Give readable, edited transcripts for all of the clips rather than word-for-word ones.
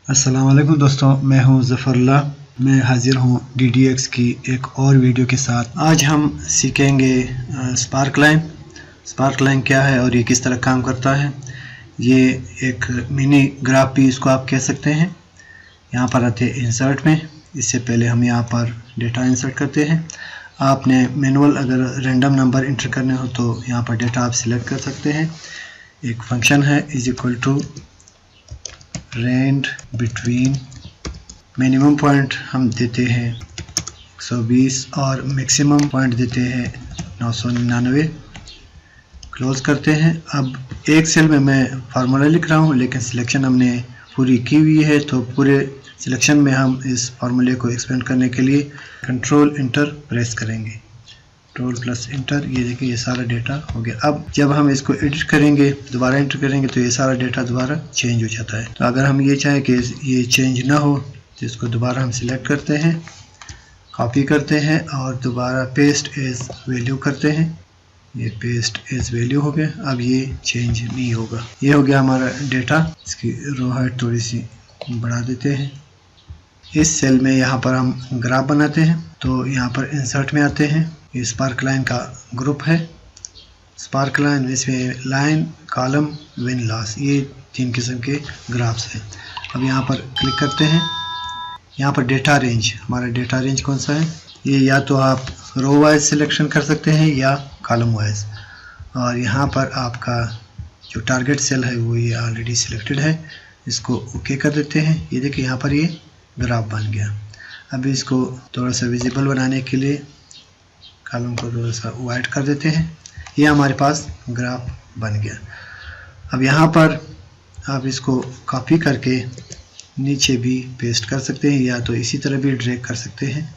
अस्सलाम वालेकुम दोस्तों, मैं हूं ज़फ़रुल्लाह। मैं हाज़िर हूं DDX की एक और वीडियो के साथ। आज हम सीखेंगे स्पार्कलाइन। स्पार्कलाइन क्या है और ये किस तरह काम करता है। ये एक मिनी ग्राफ भी इसको आप कह सकते हैं। यहाँ पर आते हैं इंसर्ट में। इससे पहले हम यहाँ पर डेटा इंसर्ट करते हैं। आपने मैनुअल अगर रैंडम नंबर इंटर करने हो तो यहाँ पर डेटा आप सिलेक्ट कर सकते हैं। एक फंक्शन है =, रेंज बिटवीन, मिनिमम पॉइंट हम देते हैं 120 और मैक्सिमम पॉइंट देते हैं 999। क्लोज करते हैं। अब एक सेल में मैं फार्मूला लिख रहा हूँ, लेकिन सिलेक्शन हमने पूरी की हुई है, तो पूरे सिलेक्शन में हम इस फार्मूले को एक्सपेंड करने के लिए कंट्रोल इंटर प्रेस करेंगे। कंट्रोल+इंटर। ये देखिए ये सारा डेटा हो गया। अब जब हम इसको एडिट करेंगे, दोबारा एंटर करेंगे, तो ये सारा डेटा दोबारा चेंज हो जाता है। तो अगर हम ये चाहें कि ये चेंज ना हो तो इसको दोबारा हम सिलेक्ट करते हैं, कॉपी करते हैं और दोबारा पेस्ट एज वैल्यू करते हैं। ये पेस्ट एज वैल्यू हो गया। अब ये चेंज नहीं होगा। ये हो गया हमारा डेटा। इसकी रो हाइट थोड़ी सी बढ़ा देते हैं। इस सेल में यहाँ पर हम ग्राफ बनाते हैं, तो यहाँ पर इंसर्ट में आते हैं। ये स्पार्कलाइन का ग्रुप है। स्पार्कलाइन, इसमें लाइन, कॉलम, विन लॉस, ये 3 किस्म के ग्राफ्स हैं। अब यहाँ पर क्लिक करते हैं। यहाँ पर डेटा रेंज, हमारा डेटा रेंज कौन सा है, ये या तो आप रो वाइज सिलेक्शन कर सकते हैं या कॉलम वाइज। और यहाँ पर आपका जो टारगेट सेल है वो ये ऑलरेडी सिलेक्टेड है। इसको ओके कर देते हैं। ये देखिए यहाँ पर ये ग्राफ बन गया। अब इसको थोड़ा सा विजिबल बनाने के लिए कॉलम को थोड़ा सा वाइट कर देते हैं। ये हमारे पास ग्राफ बन गया। अब यहाँ पर आप इसको कॉपी करके नीचे भी पेस्ट कर सकते हैं, या तो इसी तरह भी ड्रैग कर सकते हैं।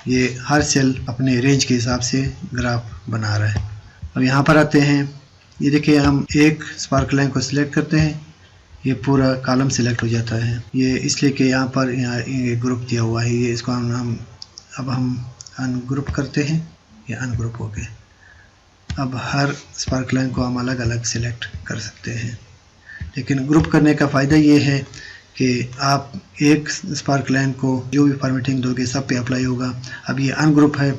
ये हर सेल अपने रेंज के हिसाब से ग्राफ बना रहा है। अब यहाँ पर आते हैं। ये देखिए हम एक स्पार्कलाइन को सिलेक्ट करते हैं, ये पूरा कॉलम सिलेक्ट हो जाता है। ये इसलिए कि यहाँ पर ये ग्रुप दिया हुआ है। ये इसको हम अनग्रुप करते हैं। ये अनग्रुप हो गए। अब हर स्पार्कलाइन को हम अलग अलग सिलेक्ट कर सकते हैं, लेकिन ग्रुप करने का फ़ायदा ये है कि आप एक स्पार्कलाइन को जो भी फॉर्मेटिंग दोगे सब पे अप्लाई होगा। अब ये अनग्रुप है,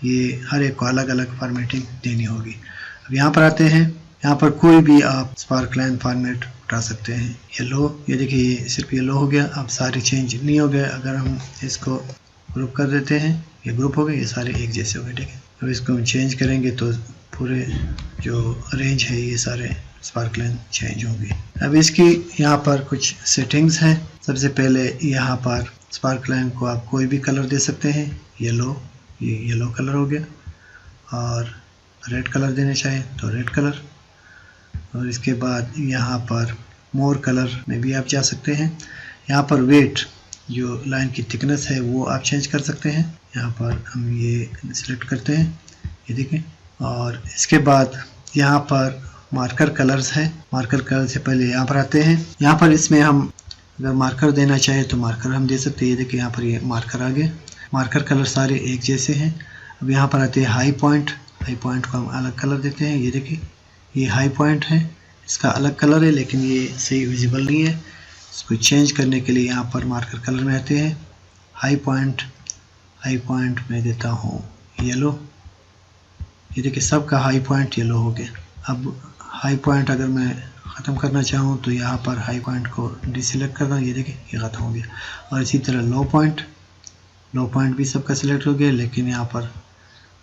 ये हर एक को अलग अलग फॉर्मेटिंग देनी होगी। अब यहाँ पर आते हैं। यहाँ पर कोई भी आप स्पार्कलाइन फॉर्मेट उठा सकते हैं। येलो, ये देखिए ये सिर्फ येलो हो गया। अब सारे चेंज नहीं हो गए। अगर हम इसको ग्रुप कर देते हैं, ये ग्रुप हो गए, ये सारे एक जैसे हो गए। ठीक है। अब इसको हम चेंज करेंगे तो पूरे जो रेंज है ये सारे स्पार्कलाइन चेंज होंगे। अब इसकी यहाँ पर कुछ सेटिंग्स हैं। सबसे पहले यहाँ पर स्पार्कलाइन को आप कोई भी कलर दे सकते हैं। येलो, ये येलो कलर हो गया। और रेड कलर देना चाहें तो रेड कलर। और इसके बाद यहाँ पर मोर कलर में भी आप जा सकते हैं। यहाँ पर वेट, जो लाइन की थिकनेस है वो आप चेंज कर सकते हैं। यहाँ पर हम ये सिलेक्ट करते हैं, ये देखें। और इसके बाद यहाँ पर मार्कर कलर्स है। मार्कर कलर से पहले यहाँ पर आते हैं। यहाँ पर इसमें हम अगर मार्कर देना चाहें तो मार्कर हम दे सकते हैं। ये देखिए यहाँ पर ये मार्कर आ गए। मार्कर कलर सारे एक जैसे हैं। अब यहाँ पर आते हैं हाई पॉइंट। हाई पॉइंट को हम अलग कलर देते हैं। ये देखिए ये हाई पॉइंट है, इसका अलग कलर है, लेकिन ये सही विजिबल नहीं है। इसको चेंज करने के लिए यहाँ पर मार्कर कलर में आते हैं। हाई पॉइंट में देता हूँ येलो। ये देखिए सबका हाई पॉइंट येलो हो गया। अब हाई पॉइंट अगर मैं ख़त्म करना चाहूँ तो यहाँ पर हाई पॉइंट को डिसेलेक्ट करना। ये देखिए ये ख़त्म हो गया। और इसी तरह लो पॉइंट भी सबका सिलेक्ट हो गया, लेकिन यहाँ पर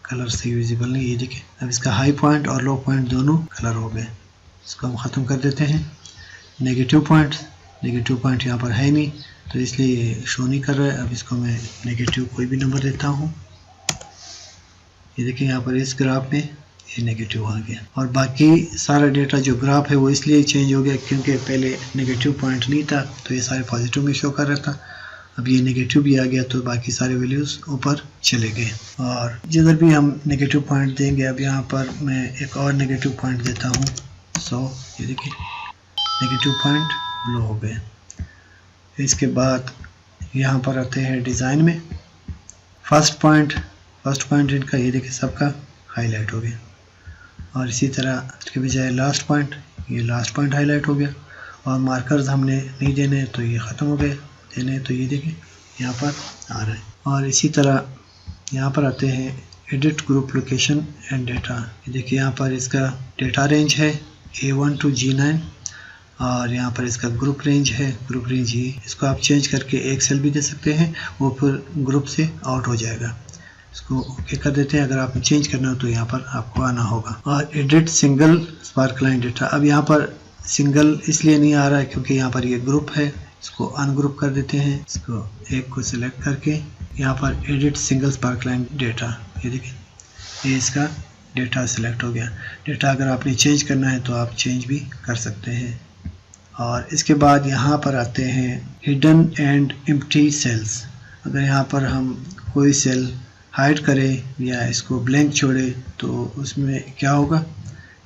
कलर सही विजिबल नहीं। ये देखिए अब इसका हाई पॉइंट और लो पॉइंट दोनों कलर हो गए। इसको हम ख़त्म कर देते हैं। नेगेटिव पॉइंट यहाँ पर है नहीं, तो इसलिए ये शो नहीं कर रहा है। अब इसको मैं नेगेटिव कोई भी नंबर देता हूँ। ये देखिए यहाँ पर इस ग्राफ में ये नेगेटिव आ गया। और बाकी सारा डेटा जो ग्राफ है वो इसलिए चेंज हो गया क्योंकि पहले नेगेटिव पॉइंट नहीं था, तो ये सारे पॉजिटिव में शो कर रहा था। अब ये नेगेटिव भी आ गया, तो बाकी सारे वैल्यूज़ ऊपर चले गए। और जिधर भी हम नेगेटिव पॉइंट देंगे, अब यहाँ पर मैं एक और नेगेटिव पॉइंट देता हूँ 100। ये देखिए नेगेटिव पॉइंट ब्लो हो गए। इसके बाद यहाँ पर आते हैं डिज़ाइन में। फर्स्ट पॉइंट इनका ये देखिए सबका हाईलाइट हो गया। और इसी तरह इसके बजाय लास्ट पॉइंट, ये लास्ट पॉइंट हाईलाइट हो गया। और मार्कर्स हमने नहीं देने तो ये ख़त्म हो गए, देने तो ये देखिए यहाँ पर आ रहा है। और इसी तरह यहाँ पर आते हैं edit group location and data. देखिए यहाँ पर इसका डेटा रेंज है A1 to G9 और यहाँ पर इसका ग्रुप रेंज है, ग्रुप रेंज ही। इसको आप चेंज करके एक सेल भी दे सकते हैं, वो फिर ग्रुप से आउट हो जाएगा। इसको ओके कर देते हैं। अगर आपने चेंज करना हो तो यहाँ पर आपको आना होगा। और एडिट सिंगल स्पार्कलाइन डेटा, अब यहाँ पर सिंगल इसलिए नहीं आ रहा है क्योंकि यहाँ पर ये ग्रुप है। इसको अनग्रुप कर देते हैं। इसको एक को सिलेक्ट करके यहाँ पर एडिट सिंगल स्पार्कलाइन डेटा, ये देखिए ये इसका डेटा सिलेक्ट हो गया। डेटा अगर आपने चेंज करना है तो आप चेंज भी कर सकते हैं। और इसके बाद यहाँ पर आते हैं हिडन एंड एम्प्टी सेल्स। अगर यहाँ पर हम कोई सेल हाइड करें या इसको ब्लैंक छोड़े तो उसमें क्या होगा।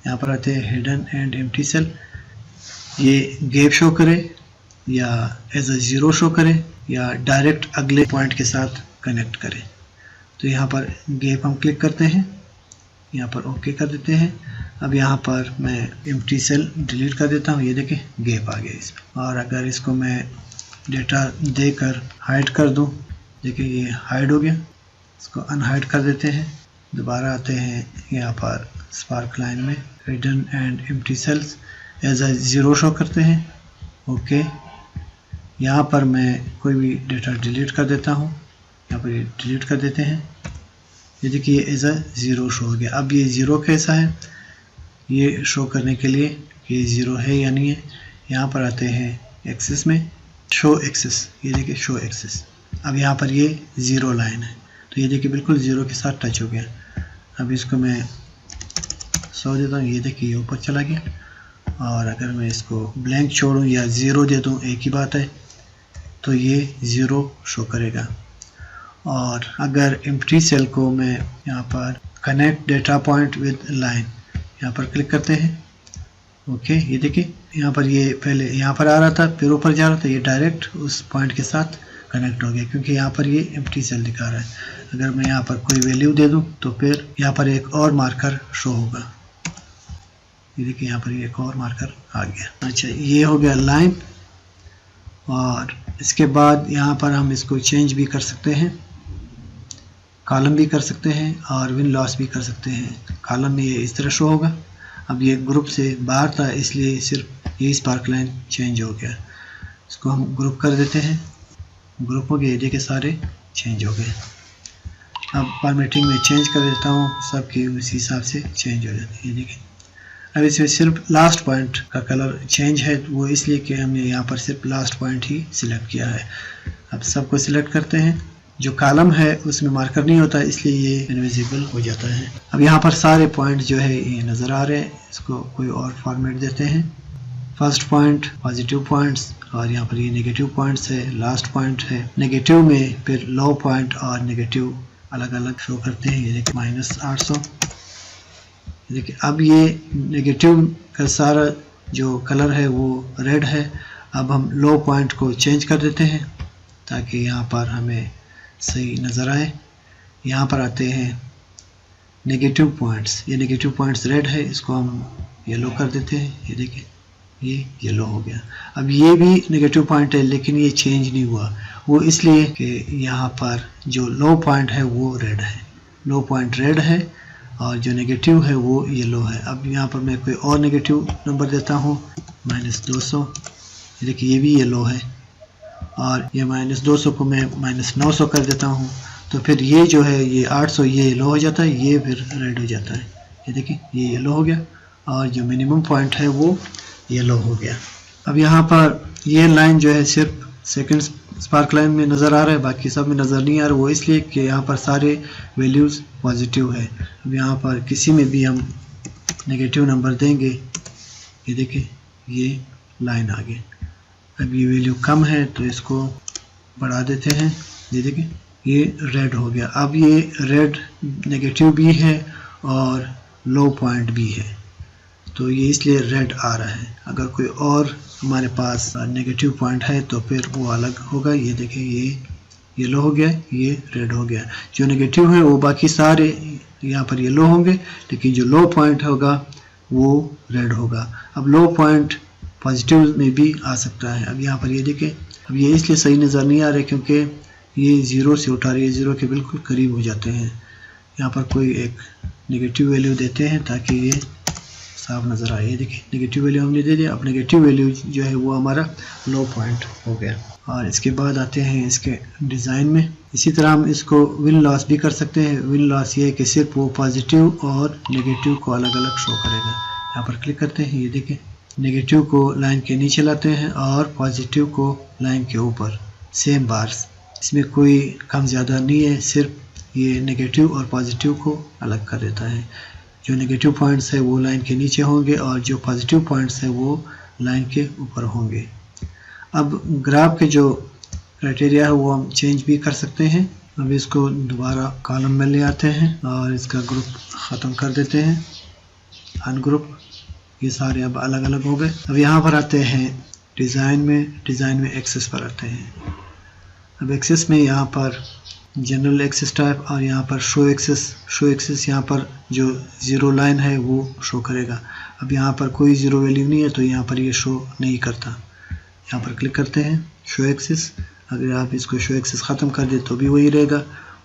यहाँ पर आते हैं हिडन एंड एम्प्टी सेल, ये गैप शो करे या एज अ ज़ीरो शो करे या डायरेक्ट अगले पॉइंट के साथ कनेक्ट करे। तो यहाँ पर गैप हम क्लिक करते हैं, यहाँ पर ओके कर देते हैं। अब यहाँ पर मैं एम्प्टी सेल डिलीट कर देता हूँ, ये देखिए गैप आ गया इसमें। और अगर इसको मैं डेटा देकर हाइड कर दूँ, देखिए ये हाइड हो गया। इसको अनहाइड कर देते हैं। दोबारा आते हैं यहाँ पर स्पार्कलाइन में hidden and empty cells as a zero show करते हैं, ओके। यहाँ पर मैं कोई भी डेटा डिलीट कर देता हूँ, यहाँ पर ये डिलीट कर देते हैं। ये देखिए एज अ ज़ीरो शो हो गया। अब ये ज़ीरो कैसा है ये शो करने के लिए ये ज़ीरो है या नहीं है, यहाँ पर आते हैं एक्सेस में शो एक्सेस, ये देखिए शो एक्सेस। अब यहाँ पर ये ज़ीरो लाइन है तो ये देखिए बिल्कुल ज़ीरो के साथ टच हो गया। अब इसको मैं 100 देता हूँ, ये देखिए ये ऊपर चला गया। और अगर मैं इसको ब्लैंक छोड़ूँ या ज़ीरो दे दूँ, एक ही बात है, तो ये ज़ीरो शो करेगा। और अगर एम्प्टी सेल को मैं यहाँ पर connect data point with line, यहाँ पर क्लिक करते हैं, ओके। ये देखिए यहाँ पर ये पहले यहाँ पर आ रहा था फिर ऊपर जा रहा था, ये डायरेक्ट उस पॉइंट के साथ कनेक्ट हो गया क्योंकि यहाँ पर ये एम्प्टी सेल दिखा रहा है। अगर मैं यहाँ पर कोई वैल्यू दे दूँ तो फिर यहाँ पर एक और मार्कर शो होगा, ये देखिए यहाँ पर एक और मार्कर आ गया। अच्छा, ये हो गया लाइन। और इसके बाद यहाँ पर हम इसको चेंज भी कर सकते हैं, कॉलम भी कर सकते हैं और विन लॉस भी कर सकते हैं। कॉलम में ये इस तरह शो होगा। अब ये ग्रुप से बाहर था इसलिए सिर्फ ये स्पार्कलाइन चेंज हो गया। इसको हम ग्रुप कर देते हैं, ग्रुप हो गए, देखिए सारे चेंज हो गए। अब फॉर्मेटिंग में चेंज कर देता हूँ, सबकी उसी हिसाब से चेंज हो जाती है, ये देखिए। अब इसमें सिर्फ लास्ट पॉइंट का कलर चेंज है, वो इसलिए कि हमने यहाँ पर सिर्फ लास्ट पॉइंट ही सिलेक्ट किया है। अब सबको सिलेक्ट करते हैं। जो कॉलम है उसमें मार्कर नहीं होता इसलिए ये इनविजिबल हो जाता है। अब यहाँ पर सारे पॉइंट जो है ये नज़र आ रहे हैं। इसको कोई और फॉर्मेट देते हैं। फर्स्ट पॉइंट पॉजिटिव पॉइंट्स और यहाँ पर ये नेगेटिव पॉइंट्स है। लास्ट पॉइंट है नेगेटिव में, फिर लो पॉइंट और नेगेटिव अलग अलग शो करते हैं। ये देखिए -800। देखिए अब ये नेगेटिव का सारा जो कलर है वो रेड है। अब हम लो पॉइंट को चेंज कर देते हैं ताकि यहाँ पर हमें सही नज़र आए। यहाँ पर आते हैं नेगेटिव पॉइंट्स, ये नेगेटिव पॉइंट्स रेड है, इसको हम येलो कर देते हैं। ये देखिए ये येलो हो गया। अब ये भी नेगेटिव पॉइंट है लेकिन ये चेंज नहीं हुआ, वो इसलिए कि यहाँ पर जो लो पॉइंट है वो रेड है, लो पॉइंट रेड है और जो नेगेटिव है वो येलो है। अब यहाँ पर मैं कोई और नेगेटिव नंबर देता हूँ -200। देखिए ये भी येलो है और ये -200 को मैं -900 कर देता हूँ तो फिर ये जो है ये 800 ये येलो हो जाता है, ये फिर रेड हो जाता है। ये देखिए ये येलो हो गया और जो मिनिमम पॉइंट है वो येलो हो गया। अब यहाँ पर ये लाइन जो है सिर्फ सेकंड स्पार्क लाइन में नज़र आ रहा है, बाकी सब में नज़र नहीं आ रहा। वो इसलिए कि यहाँ पर सारे वैल्यूज़ पॉजिटिव है। अब यहाँ पर किसी में भी हम नेगेटिव नंबर देंगे, ये देखिए ये लाइन आ गई। अब ये वैल्यू कम है तो इसको बढ़ा देते हैं। ये देखिए ये रेड हो गया। अब ये रेड नेगेटिव भी है और लो पॉइंट भी है तो ये इसलिए रेड आ रहा है। अगर कोई और हमारे पास नेगेटिव पॉइंट है तो फिर वो अलग होगा। ये देखिए ये येलो हो गया, ये रेड हो गया। जो नेगेटिव है वो बाकी सारे यहाँ पर येलो होंगे लेकिन जो लो पॉइंट होगा वो रेड होगा। अब लो पॉइंट पॉजिटिव में भी आ सकता है। अब यहाँ पर ये देखें, अब ये इसलिए सही नज़र नहीं आ रहे क्योंकि ये 0 से उठा रही है, 0 के बिल्कुल करीब हो जाते हैं। यहाँ पर कोई एक नेगेटिव वैल्यू देते हैं ताकि ये साफ नज़र आए। ये देखिए नेगेटिव वैल्यू हमने दे दिया। अब नेगेटिव वैल्यू जो है वो हमारा लो पॉइंट हो गया। और इसके बाद आते हैं इसके डिज़ाइन में। इसी तरह हम इसको विन लॉस भी कर सकते हैं। विन लॉस ये है कि सिर्फ वो पॉजिटिव और नेगेटिव को अलग अलग शो करेगा। यहाँ पर क्लिक करते हैं, ये देखिए नेगेटिव को लाइन के नीचे लाते हैं और पॉजिटिव को लाइन के ऊपर, सेम बार्स। इसमें कोई कम ज़्यादा नहीं है, सिर्फ ये नेगेटिव और पॉजिटिव को अलग कर देता है। जो नेगेटिव पॉइंट्स है वो लाइन के नीचे होंगे और जो पॉजिटिव पॉइंट्स है वो लाइन के ऊपर होंगे। अब ग्राफ के जो क्राइटेरिया है वो हम चेंज भी कर सकते हैं। अब इसको दोबारा कॉलम में ले आते हैं और इसका ग्रुप ख़त्म कर देते हैं, अनग्रुप। ये सारे अब अलग अलग हो गए। अब यहाँ पर आते हैं डिज़ाइन में एक्सेस पर आते हैं। अब एक्सेस में यहाँ पर जनरल एक्सेस टाइप और यहाँ पर शो एक्सेस यहाँ पर जो 0 लाइन है वो शो करेगा। अब यहाँ पर कोई 0 वैल्यू नहीं है तो यहाँ पर ये शो नहीं करता। यहाँ पर क्लिक करते हैं शो एक्सेस। अगर आप इसको शो एक्सेस ख़त्म कर दे तो भी वही रहेगा,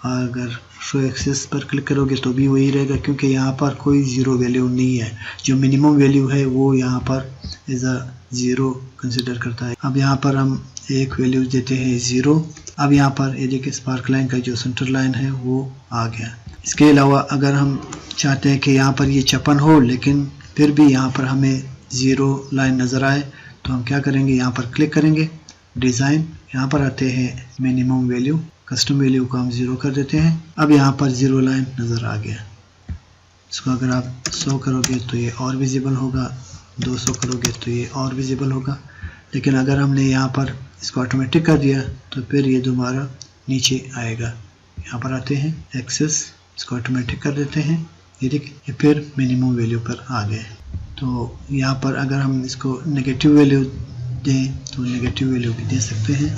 और अगर शो एक्सेस पर क्लिक करोगे तो भी वही रहेगा, क्योंकि यहाँ पर कोई 0 वैल्यू नहीं है। जो मिनिमम वैल्यू है वो यहाँ पर एज अ 0 कंसिडर करता है। अब यहाँ पर हम एक वैल्यू देते हैं 0। अब यहाँ पर ये देखिए स्पार्क लाइन का जो सेंटर लाइन है वो आ गया। इसके अलावा अगर हम चाहते हैं कि यहाँ पर ये 56 हो लेकिन फिर भी यहाँ पर हमें 0 लाइन नज़र आए तो हम क्या करेंगे, यहाँ पर क्लिक करेंगे डिज़ाइन, यहाँ पर आते हैं मिनिमम वैल्यू, कस्टम वैल्यू को हम 0 कर देते हैं। अब यहाँ पर 0 लाइन नज़र आ गया। इसको अगर आप 100 करोगे तो ये और विजिबल होगा, 200 करोगे तो ये और विजिबल होगा। लेकिन अगर हमने यहाँ पर इसको ऑटोमेटिक कर दिया तो फिर ये दोबारा नीचे आएगा। यहाँ पर आते हैं एक्सेस, इसको ऑटोमेटिक कर देते हैं। ये देखिए फिर मिनिमम वैल्यू पर आ गए। तो यहाँ पर अगर हम इसको नेगेटिव वैल्यू दें तो नेगेटिव वैल्यू भी दे सकते हैं।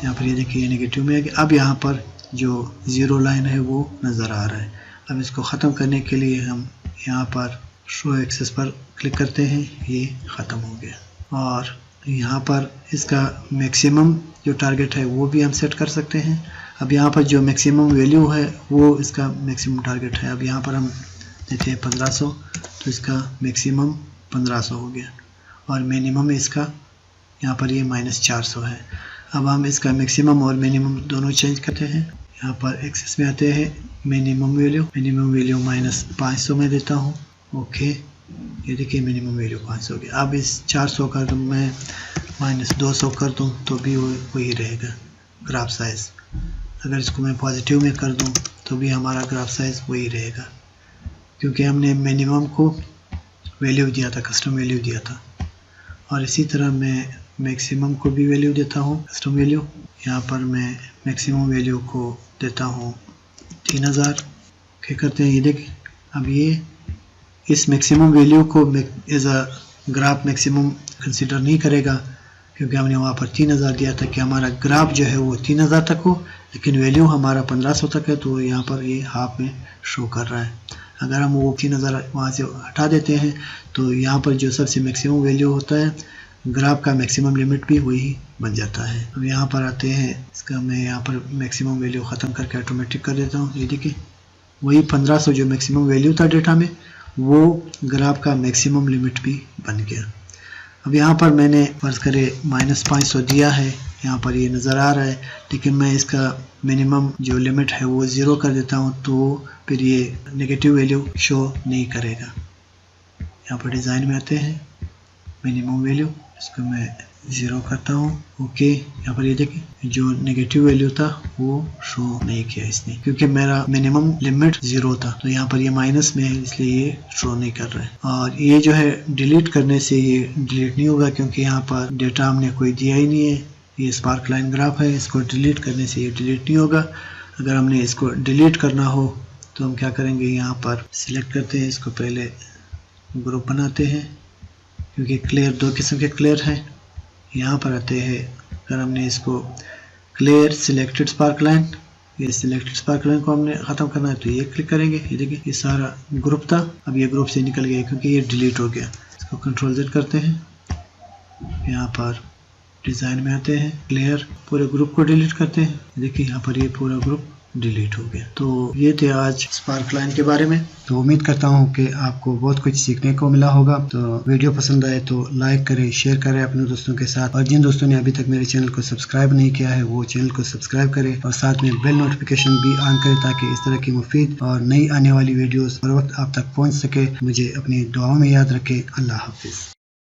यहाँ पर ये देखिए ये नेगेटिव में आ गया। अब यहाँ पर जो 0 लाइन है वो नज़र आ रहा है। अब इसको ख़त्म करने के लिए हम यहाँ पर शो एक्सेस पर क्लिक करते हैं, ये ख़त्म हो गया। और यहाँ पर इसका मैक्सिमम जो टारगेट है वो भी हम सेट कर सकते हैं। अब यहाँ पर जो मैक्सिमम वैल्यू है वो इसका मैक्सिमम टारगेट है। अब यहाँ पर हम देते हैं 1500 तो इसका मैक्सिमम 1500 हो गया और मिनिमम इसका यहाँ पर ये -400 है। अब हम इसका मैक्सिमम और मिनिमम दोनों चेंज करते हैं। यहाँ पर एक्सेस में आते हैं मिनिमम वैल्यू -500 में देता हूँ। ओके, ये देखिए मिनिमम वैल्यू 500 हो गया। अब इस 400 का मैं -200 कर दूँ तो भी वही रहेगा ग्राफ साइज़। अगर इसको मैं पॉजिटिव में कर दूँ तो भी हमारा ग्राफ साइज़ वही रहेगा, क्योंकि हमने मिनिमम को वैल्यू दिया था, कस्टम वैल्यू दिया था। और इसी तरह मैं मैक्सिमम को भी वैल्यू देता हूँ, कस्टम वैल्यू। यहाँ पर मैं मैक्सिमम वैल्यू को देता हूँ 3000। क्या करते हैं, ये देखिए अब ये इस मैक्सिमम वैल्यू को as a graph maximum consider नहीं करेगा, क्योंकि हमने वहाँ पर 3000 दिया था कि हमारा ग्राफ जो है वो 3000 तक हो, लेकिन वैल्यू हमारा 1500 तक है। तो यहाँ पर ये हाफ में शो कर रहा है। अगर हम वो 3000 वहाँ से हटा देते हैं तो यहाँ पर जो सबसे मैक्सिमम वैल्यू होता है ग्राफ का मैक्सिमम लिमिट भी वही बन जाता है। अब यहाँ पर आते हैं, इसका मैं यहाँ पर मैक्सिमम वैल्यू ख़त्म करके ऑटोमेटिक कर देता हूँ। ये देखिए वही 1500 जो मैक्सिमम वैल्यू था डेटा में वो ग्राफ का मैक्सिमम लिमिट भी बन गया। अब यहाँ पर मैंने फर्ज करे -500 दिया है, यहाँ पर ये नज़र आ रहा है, लेकिन मैं इसका मिनिमम जो लिमिट है वो 0 कर देता हूँ तो फिर ये नेगेटिव वैल्यू शो नहीं करेगा। यहाँ पर डिज़ाइन में आते हैं मिनिमम वैल्यू, इसको मैं 0 करता हूँ। ओके, यहाँ पर ये देखिए जो नेगेटिव वैल्यू था वो शो नहीं किया इसने, क्योंकि मेरा मिनिमम लिमिट 0 था। तो यहाँ पर ये माइनस में है इसलिए ये शो नहीं कर रहा है। और ये जो है डिलीट करने से ये डिलीट नहीं होगा, क्योंकि यहाँ पर डेटा हमने कोई दिया ही नहीं है। ये स्पार्क लाइन ग्राफ है, इसको डिलीट करने से ये डिलीट नहीं होगा। अगर हमने इसको डिलीट करना हो तो हम क्या करेंगे, यहाँ पर सिलेक्ट करते हैं, इसको पहले ग्रुप बनाते हैं, क्योंकि क्लियर 2 किस्म के क्लियर हैं। यहाँ पर आते हैं, अगर हमने इसको क्लियर सिलेक्टेड स्पार्क लाइन, ये सिलेक्टेड स्पार्क लाइन को हमने ख़त्म करना है तो ये क्लिक करेंगे। ये देखिए ये सारा ग्रुप था, अब ये ग्रुप से निकल गया क्योंकि ये डिलीट हो गया। इसको कंट्रोल Z करते हैं, यहाँ पर डिज़ाइन में आते हैं, क्लियर पूरे ग्रुप को डिलीट करते हैं। देखिए यहाँ पर ये पूरा ग्रुप डिलीट हो गया। तो ये थे आज स्पार्कलाइन के बारे में। तो उम्मीद करता हूँ कि आपको बहुत कुछ सीखने को मिला होगा। तो वीडियो पसंद आए तो लाइक करें, शेयर करें अपने दोस्तों के साथ, और जिन दोस्तों ने अभी तक मेरे चैनल को सब्सक्राइब नहीं किया है वो चैनल को सब्सक्राइब करें और साथ में बेल नोटिफिकेशन भी ऑन करें ताकि इस तरह की मुफीद और नई आने वाली वीडियोस हर वक्त आप तक पहुँच सके। मुझे अपनी दुआओं में याद रखें। अल्लाह हाफिज़।